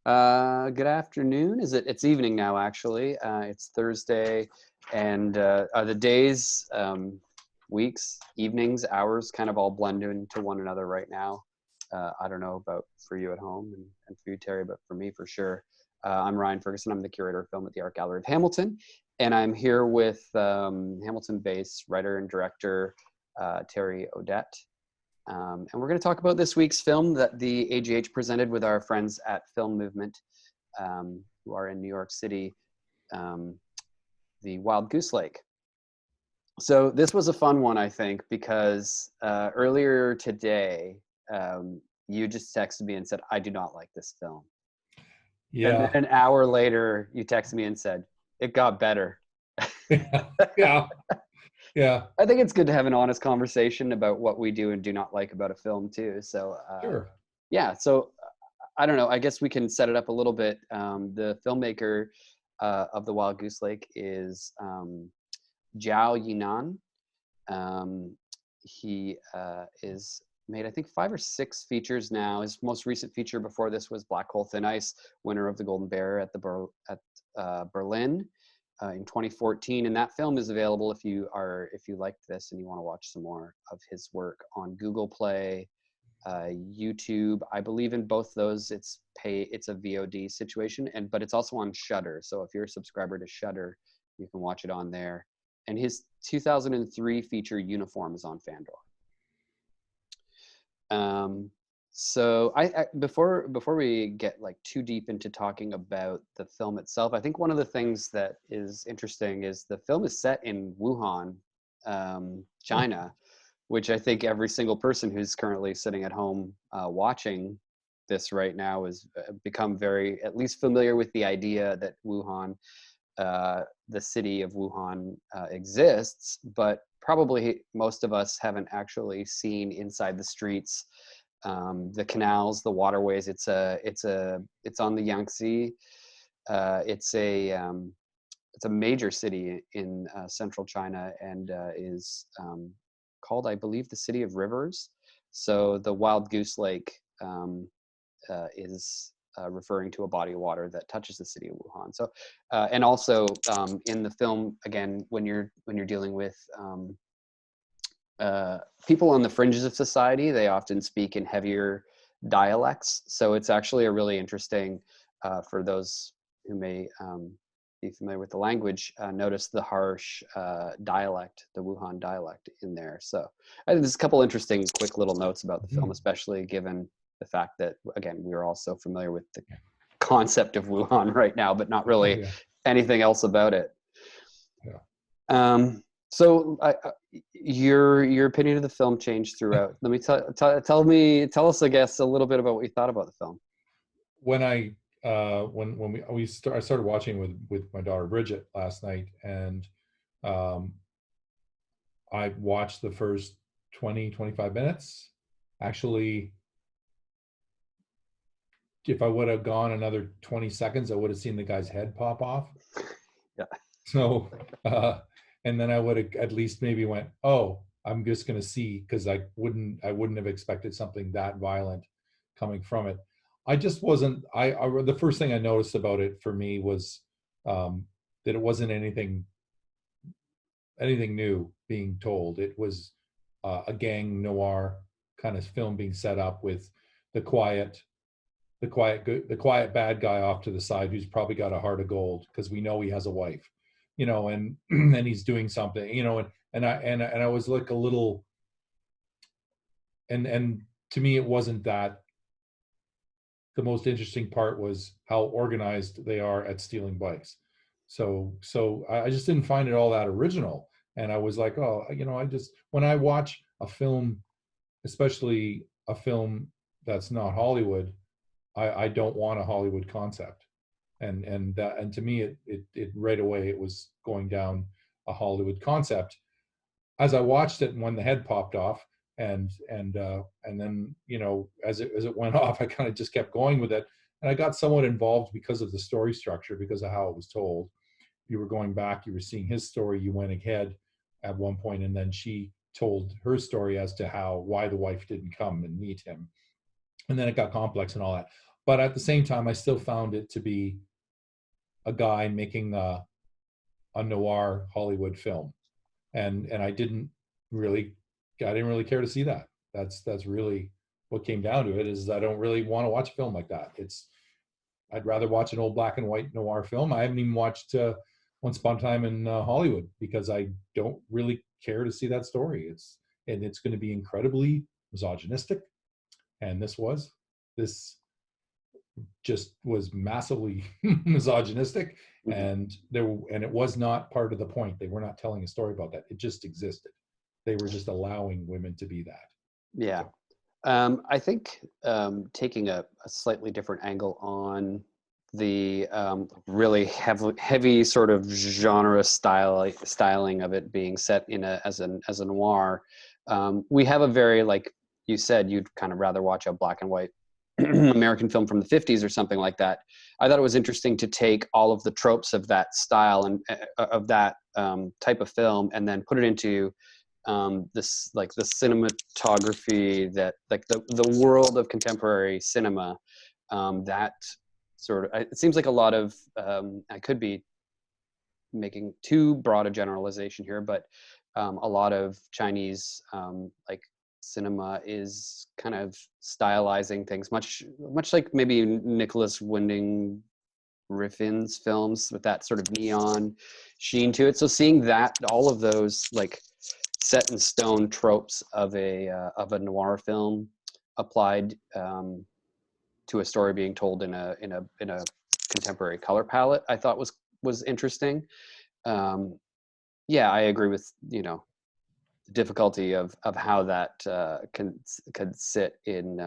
Good afternoon. It's evening now, actually. It's Thursday, and are the days, weeks, evenings, hours kind of all blend into one another right now. I don't know about for you at home and for you, Terry, but for me, for sure. I'm Ryan Ferguson. I'm the curator of film at the Art Gallery of Hamilton, and I'm here with Hamilton-based writer and director Terry Odette. And we're going to talk about this week's film that the AGH presented with our friends at Film Movement, who are in New York City, the Wild Goose Lake. So this was a fun one, I think, because earlier today, you just texted me and said, I do not like this film. And then Yeah. an hour later, you texted me and said, it got better. Yeah. Yeah. I think it's good to have an honest conversation about what we do and do not like about a film too. So Sure. yeah, so I don't know. I guess we can set it up a little bit. The filmmaker of The Wild Goose Lake is Zhao Yinan. He is made, I think, 5 or 6 features now. His most recent feature before this was Black Hole Thin Ice, winner of the Golden Bear at Berlin in 2014. And that film is available if you liked this and you want to watch some more of his work on Google Play, YouTube. I believe in both those it's a VOD situation, but it's also on Shudder. So if you're a subscriber to Shudder, you can watch it on there. And his 2003 feature Uniform is on Fandor. So before we get like too deep into talking about the film itself, I think one of the things that is interesting is the film is set in Wuhan, China, which I think every single person who's currently sitting at home watching this right now has become very, at least familiar with the idea that Wuhan, the city of Wuhan exists, but probably most of us haven't actually seen inside the streets, the canals, the waterways. It's on the Yangtze. It's a major city in central China and is called, I believe, the City of Rivers. So the Wild Goose Lake is referring to a body of water that touches the city of Wuhan. So, and also in the film, again, when you're dealing with people on the fringes of society, they often speak in heavier dialects. So it's actually a really interesting, for those who may be familiar with the language, notice the harsh dialect, the Wuhan dialect in there. So I think there's a couple interesting quick little notes about the film, especially given the fact that, again, we're all so familiar with the concept of Wuhan right now, but not really anything else about it. Yeah. So your opinion of the film changed throughout. Let me tell us, I guess, a little bit about what you thought about the film. When I I started watching with my daughter Bridget last night, and I watched the first 20-25 minutes. Actually, if I would have gone another 20 seconds, I would have seen the guy's head pop off. Yeah. So and then I would have at least maybe went, oh, I'm just going to see, because I wouldn't have expected something that violent coming from it. I just wasn't. The first thing I noticed about it for me was that it wasn't anything new being told. It was a gang noir kind of film being set up with the quiet bad guy off to the side who's probably got a heart of gold, because we know he has a wife, and and he's doing something, and I was like a little, and to me it wasn't that. The most interesting part was how organized they are at stealing bikes. So I just didn't find it all that original, and I was like, oh, I just, when I watch a film, especially a film that's not Hollywood, I don't want a Hollywood concept. And to me it right away it was going down a Hollywood concept. As I watched it, and when the head popped off, and then as it went off, I kind of just kept going with it, and I got somewhat involved because of the story structure, because of how it was told. You were going back, you were seeing his story, you went ahead at one point, and then she told her story as to why the wife didn't come and meet him, and then it got complex and all that. but at the same time, I still found it to be a guy making a noir Hollywood film, and I didn't really care to see that. That's really what came down to it. Is I don't really want to watch a film like that. I'd rather watch an old black and white noir film. I haven't even watched Once Upon a Time in Hollywood because I don't really care to see that story. It's going to be incredibly misogynistic, and this just was massively misogynistic, Mhm. and it was not part of the point. They were not telling a story about that. It just existed. They were just allowing women to be that. Yeah. So I think taking a slightly different angle on the really heavy sort of genre styling of it being set in as a noir, we have a very, like you said, you'd kind of rather watch a black and white American film from the 50s or something like that. I thought it was interesting to take all of the tropes of that style and of that type of film and then put it into this, like the cinematography, that like the world of contemporary cinema, that sort of, it seems like a lot of, I could be making too broad a generalization here, but a lot of Chinese like cinema is kind of stylizing things much like maybe Nicholas Winding Refn's films with that sort of neon sheen to it. So seeing that, all of those like set in stone tropes of a noir film applied to a story being told in a contemporary color palette, I thought was interesting. Um, yeah, I agree with, the difficulty of how that can sit in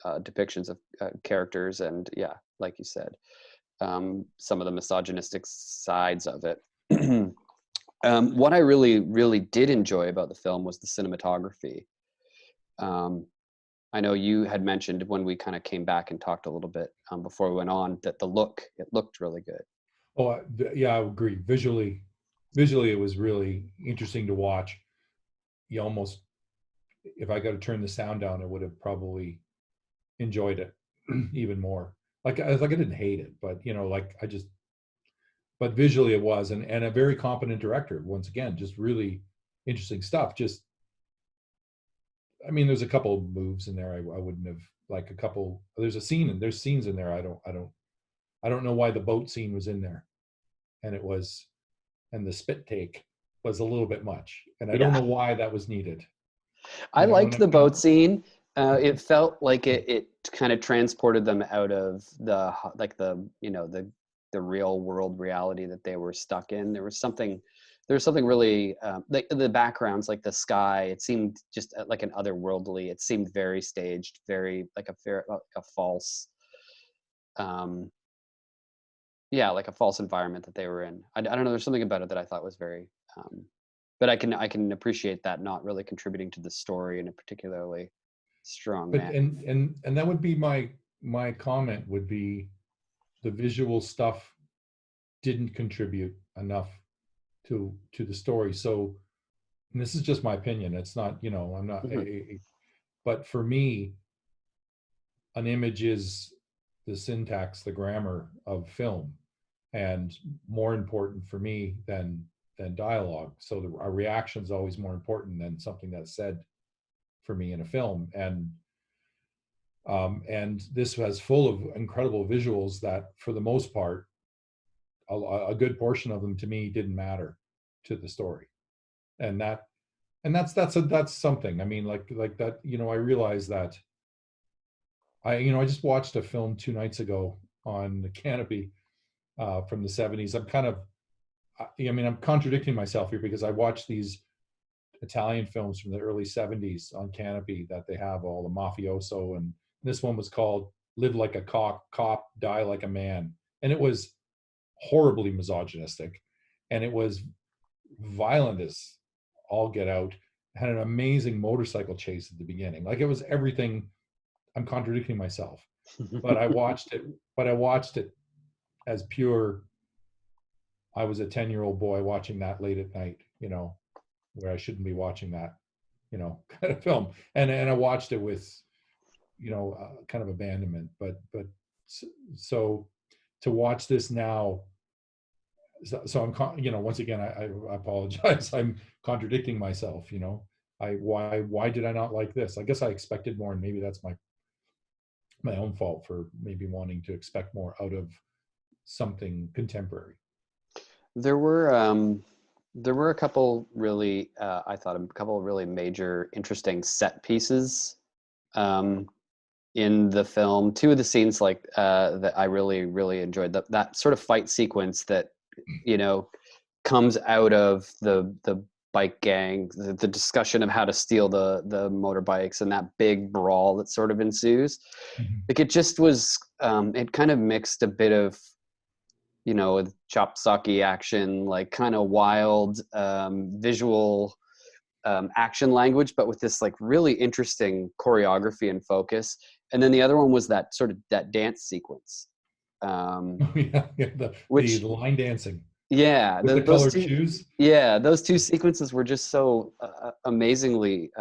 depictions of characters, and yeah, like you said, some of the misogynistic sides of it. What I really did enjoy about the film was the cinematography. Um, I know you had mentioned when we kind of came back and talked a little bit before we went on that it looked really good. yeah, I agree. Visually, it was really interesting to watch. You almost, if I got to turn the sound down, I would have probably enjoyed it even more. Like I didn't hate it, but like but visually it was, and a very competent director. Once again, just really interesting stuff. Just, I mean, there's a couple of moves in there I wouldn't have, like a couple. There's scenes in there. I don't know why the boat scene was in there, and and the spit take was a little bit much, and I don't Yeah, know why that was needed. I And liked I'm the kind boat of, scene. It felt like it kind of transported them out of like the real world reality that they were stuck in. There was something really like the backgrounds, like the sky. It seemed just like an otherworldly. It seemed very staged, very like a false, um, yeah, like a false environment that they were in. I don't know. There's something about it that I thought was very, but I can appreciate that not really contributing to the story in a particularly strong but manner. and that would be my comment would be the visual stuff didn't contribute enough to the story. So, and this is just my opinion. It's not, I'm not Mhm. but for me, an image is the syntax, the grammar of film, and more important for me than dialogue. So a reaction is always more important than something that's said for me in a film. And this was full of incredible visuals that, for the most part, a good portion of them to me didn't matter to the story, and that's something. I mean, like that. I realize that I just watched a film 2 nights ago on the Canopy from the '70s. I mean, I'm contradicting myself here because I watched these Italian films from the early '70s on Canopy that they have all the mafioso, and this one was called "Live Like a Cop, Die Like a Man," and it was horribly misogynistic, and it was violent as all get out. It had an amazing motorcycle chase at the beginning. Like, it was everything. I'm contradicting myself, but I watched it. But I watched it as pure. I was a 10-year-old boy watching that late at night, where I shouldn't be watching that, kind of film. And I watched it with, kind of abandonment. But So to watch this now, so I'm, once again, I apologize. I'm contradicting myself. Why did I not like this? I guess I expected more, and maybe that's my own fault for maybe wanting to expect more out of something contemporary. There were a couple really, I thought a couple of really major, interesting set pieces in the film. Two of the scenes that I really, really enjoyed. That sort of fight sequence that comes out of the bike gang, the discussion of how to steal the motorbikes, and that big brawl that sort of ensues. Mhm. Like it just was, it kind of mixed a bit of with chopsocky action, like kind of wild visual action language, but with this like really interesting choreography and focus. And then the other one was that sort of that dance sequence, um, Yeah, yeah, the which line dancing yeah, with the those colored two. shoes. Yeah, those two sequences were just so amazingly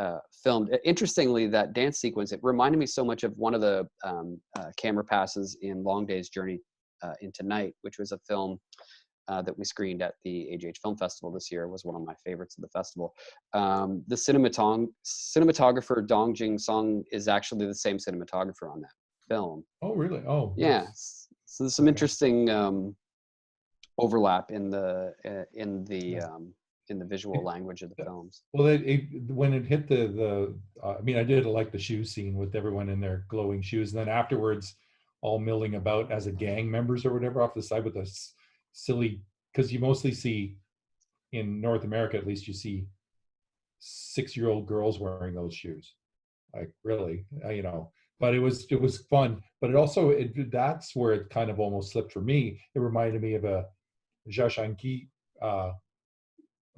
filmed. Interestingly, that dance sequence, it reminded me so much of one of the camera passes in Long Day's Journey into Night, which was a film that we screened at the AGH Film Festival this year. It was one of my favorites of the festival. The cinematographer Dong Jing Song is actually the same cinematographer on that film. Oh, really? Oh, Yeah, that's so there's some okay. interesting overlap in the visual It, language of the films. well, when it hit I mean, I did like the shoe scene with everyone in their glowing shoes, and then afterwards, all milling about as a gang members or whatever off the side with a silly, because you mostly see in North America, at least, you see 6-year-old girls wearing those shoes. Like really, but it was fun. But it also that's where it kind of almost slipped for me. It reminded me of a Zhashanki uh,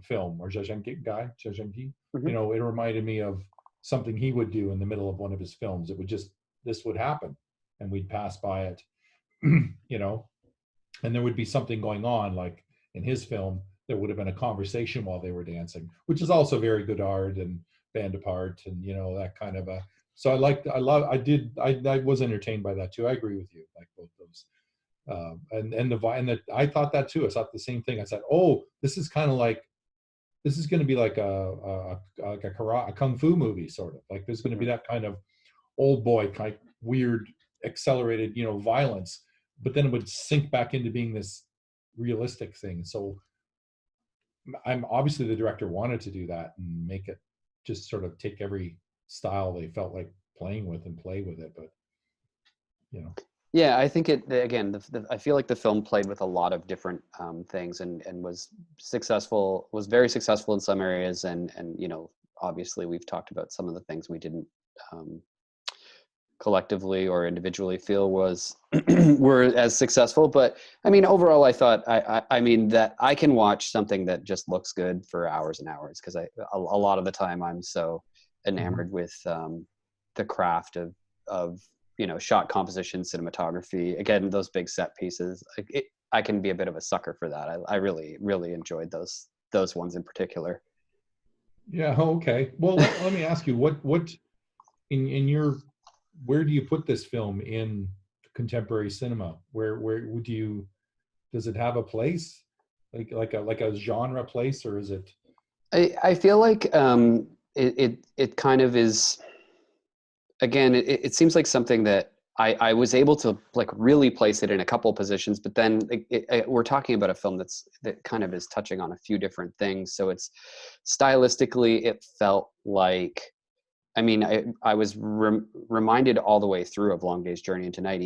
film, or Zhashanki. Hmm. It reminded me of something he would do in the middle of one of his films. This would happen, and we'd pass by it, you know, and there would be something going on. Like in his film, there would have been a conversation while they were dancing, which is also very good art and band apart, and that kind of a. So I was entertained by that too. I agree with you, like both those. And I thought that too. I thought the same thing. I said, "Oh, this is kind of like this is going to be like a kung fu movie, sort of. Like there's going to be Hmm. that kind of old boy kind of weird, accelerated, violence, but then it would sink back into being this realistic thing." So I'm obviously the director wanted to do that and make it just sort of take every style they felt like playing with and play with it, but you know. Yeah, I think again. I feel like the film played with a lot of different things and was successful. Was very successful in some areas, and obviously we've talked about some of the things we didn't um, collectively or individually feel was were as successful. But I mean, overall, I thought I mean that I can watch something that just looks good for hours and hours because a lot of the time I'm so Mhm. enamored with the craft of shot composition, cinematography. Again, those big set pieces. I can be a bit of a sucker for that. I really really enjoyed those ones in particular. Yeah. Okay. Well, let me ask you, what in your where do you put this film in contemporary cinema? Where would you does it have a place, like a genre place, or is it? I feel like it kind of is. Again, it seems like something that I was able to like really place it in a couple positions, but then we're talking about a film that kind of is touching on a few different things. So it's stylistically, it felt like, I mean, I was reminded all the way through of Long Day's Journey into Night,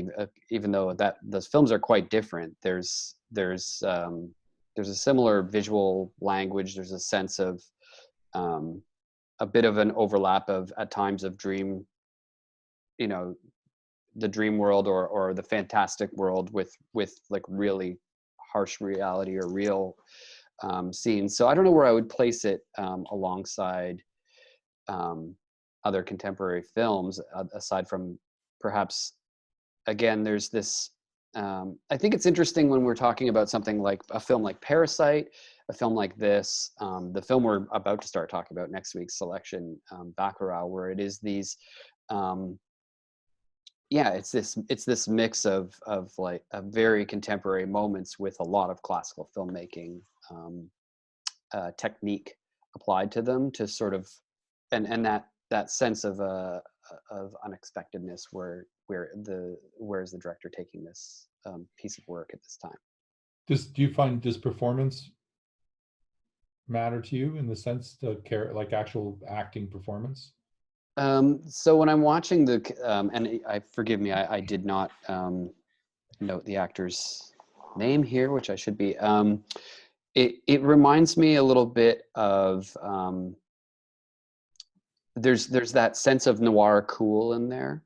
even though that those films are quite different. There's a similar visual language. There's a sense of um, a bit of an overlap of at times of you know the dream world or the fantastic world with like really harsh reality or real scenes. So I don't know where I would place it alongside um, other contemporary films aside from perhaps again there's this I think it's interesting when we're talking about something like a film like Parasite, a film like this, the film we're about to start talking about next week's selection, Baccarat, where it is these um, yeah, it's this mix of like a very contemporary moments with a lot of classical filmmaking um, technique applied to them to sort of and that sense of unexpectedness where is the director taking this piece of work at this time. Do you find, does performance matter to you in the sense to care, like actual acting performance? So when I'm watching and I forgive me, I did not note the actor's name here, which I should be. It reminds me a little bit of there's that sense of noir cool in there,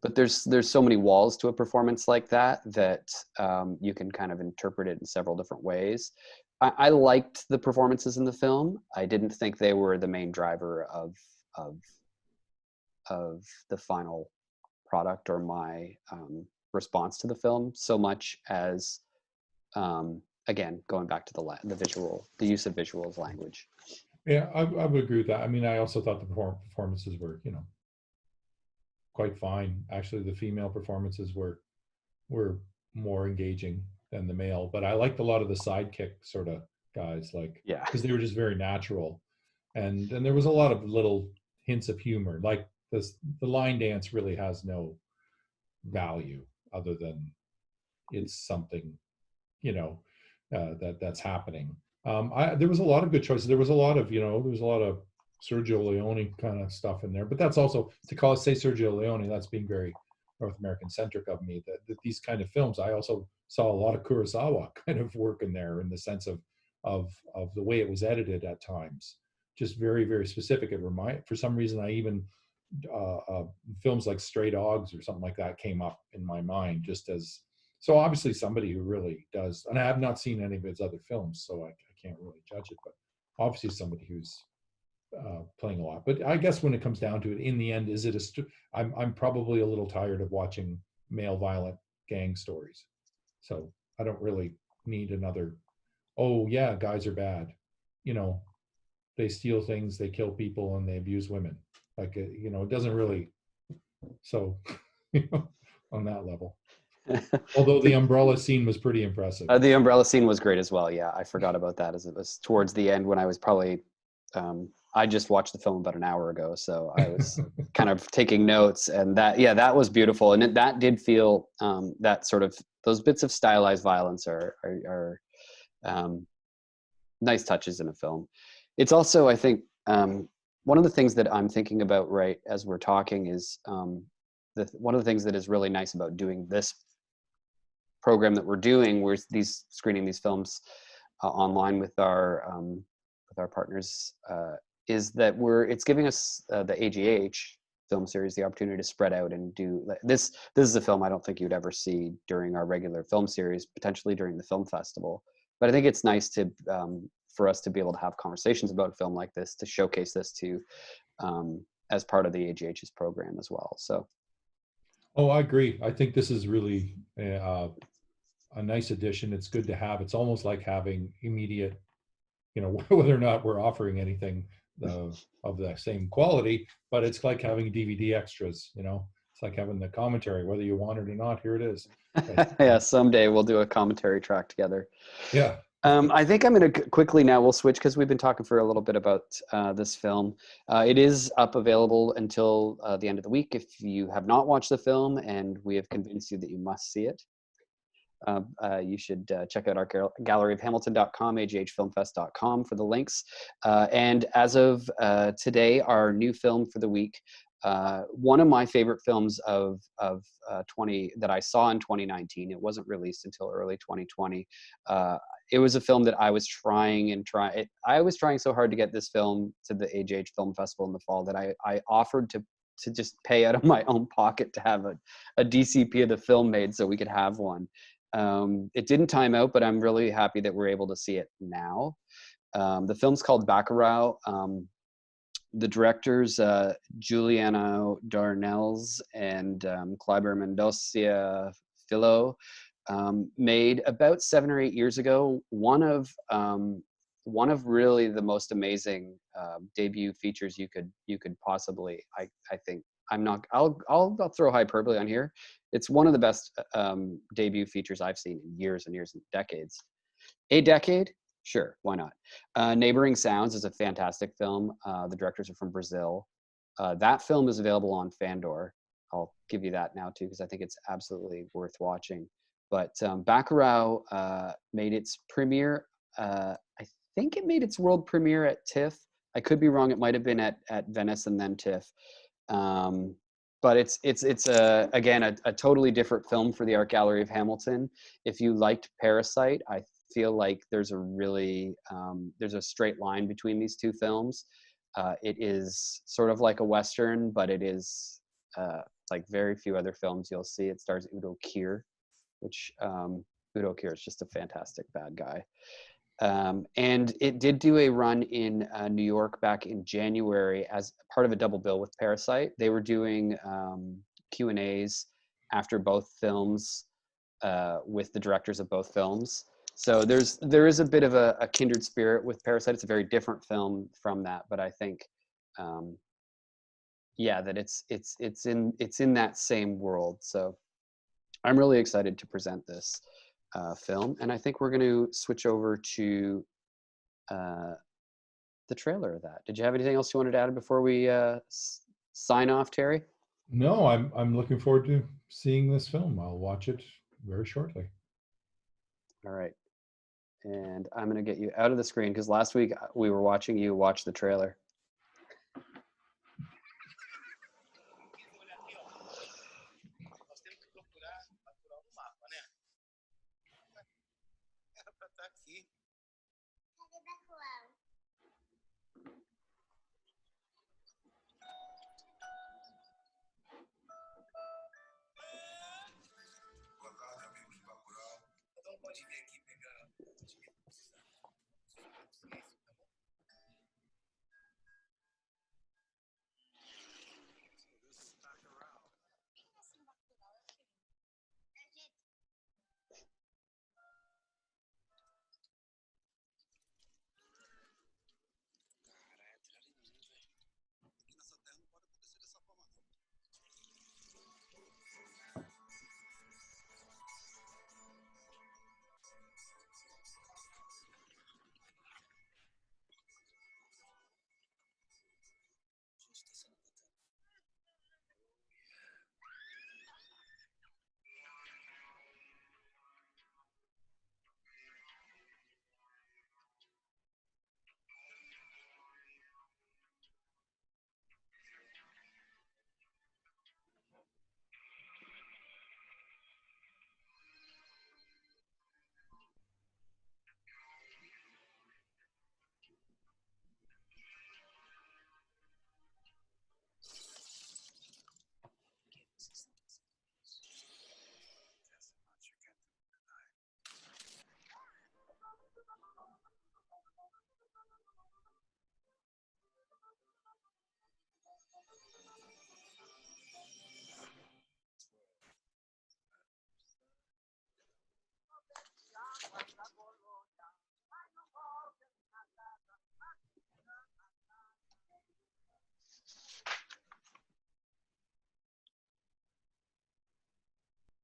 but there's so many walls to a performance like that that you can kind of interpret it in several different ways. I liked the performances in the film. I didn't think they were the main driver of of the final product or my response to the film so much as again going back to the use of visual as language. Yeah, I would agree with that. I mean, I also thought the performances were, quite fine. Actually, the female performances were more engaging than the male, but I liked a lot of the sidekick sort of guys, like, Yeah. because they were just very natural, and there was a lot of little hints of humor, like this. The line dance really has no value other than it's something, you know, that's happening. There was a lot of good choices. There was a lot of, there was a lot of Sergio Leone kind of stuff in there, but that's also, to call it, say, Sergio Leone, that's being very North American centric of me. That these kind of films, I also saw a lot of Kurosawa kind of work in there, in the sense of the way it was edited at times, just very, very specific. For some reason, I even uh, uh, films like Stray Dogs or something like that came up in my mind, just as, so obviously somebody who really does, and I have not seen any of his other films, so I can't really judge it, but obviously somebody who's playing a lot. But I guess when it comes down to it, in the end, is it I'm probably a little tired of watching male violent gang stories, so I don't really need another. Oh yeah, guys are bad. You know, they steal things, they kill people, and they abuse women. Like, it doesn't really. So, on that level. Although the umbrella scene was pretty impressive. The umbrella scene was great as well. Yeah, I forgot about that as it was towards the end when I was probably I just watched the film about an hour ago, so I was kind of taking notes, and that was beautiful, and that did feel that sort of those bits of stylized violence are um, nice touches in a film. It's also, I think, one of the things that I'm thinking about right as we're talking is one of the things that is really nice about doing this program that we're doing, we're screening these films online with our partners, is that it's giving us the AGH Film Series the opportunity to spread out and do this. This is a film I don't think you'd ever see during our regular film series, potentially during the film festival. But I think it's nice to for us to be able to have conversations about a film like this, to showcase this to as part of the AGH's program as well. So. Oh, I agree. I think this is really a nice addition. It's good to have. It's almost like having immediate, whether or not we're offering anything of the same quality, but it's like having DVD extras. It's like having the commentary, whether you want it or not. Here it is. Yeah, someday we'll do a commentary track together. Yeah. I think I'm going to quickly now, we'll switch because we've been talking for a little bit about this film. It is up available until the end of the week. If you have not watched the film and we have convinced you that you must see it, you should check out our galleryofhamilton.com, aghfilmfest.com for the links. And as of today, our new film for the week, one of my favorite films of 20 that I saw in 2019. It wasn't released until early 2020. It was a film that I was I was trying so hard to get this film to the AGH Film Festival in the fall that I offered to just pay out of my own pocket to have a DCP of the film made so we could have one. It didn't time out, but I'm really happy that we're able to see it now. The film's called Bacurau. The directors, Giuliano Darnells and Kleiber Mendoza Filho, made about 7 or 8 years ago one of really the most amazing debut features you could possibly, I think, I'm not. I'll throw hyperbole on here. It's one of the best debut features I've seen in years and years and decades. A decade, sure, why not? Neighboring Sounds is a fantastic film. The directors are from Brazil. That film is available on Fandor. I'll give you that now too, because I think it's absolutely worth watching. But Bacurau made its premiere. I think it made its world premiere at TIFF. I could be wrong. It might have been at Venice and then TIFF. But it's again a totally different film for the Art Gallery of Hamilton. If you liked Parasite, I feel like there's a straight line between these two films. It is sort of like a Western, but it is like very few other films you'll see. It stars Udo Kier, which Udo Kier is just a fantastic bad guy. And it did do a run in New York back in January as part of a double bill with Parasite. They were doing Q&As after both films with the directors of both films. So there is a bit of a kindred spirit with Parasite. It's a very different film from that, but I think, yeah, that it's in that same world. So I'm really excited to present this film, and I think we're going to switch over to the trailer of that. Did you have anything else you wanted to add before we sign off, Terry? No, I'm looking forward to seeing this film. I'll watch it very shortly. All right. And I'm going to get you out of the screen because last week we were watching you watch the trailer.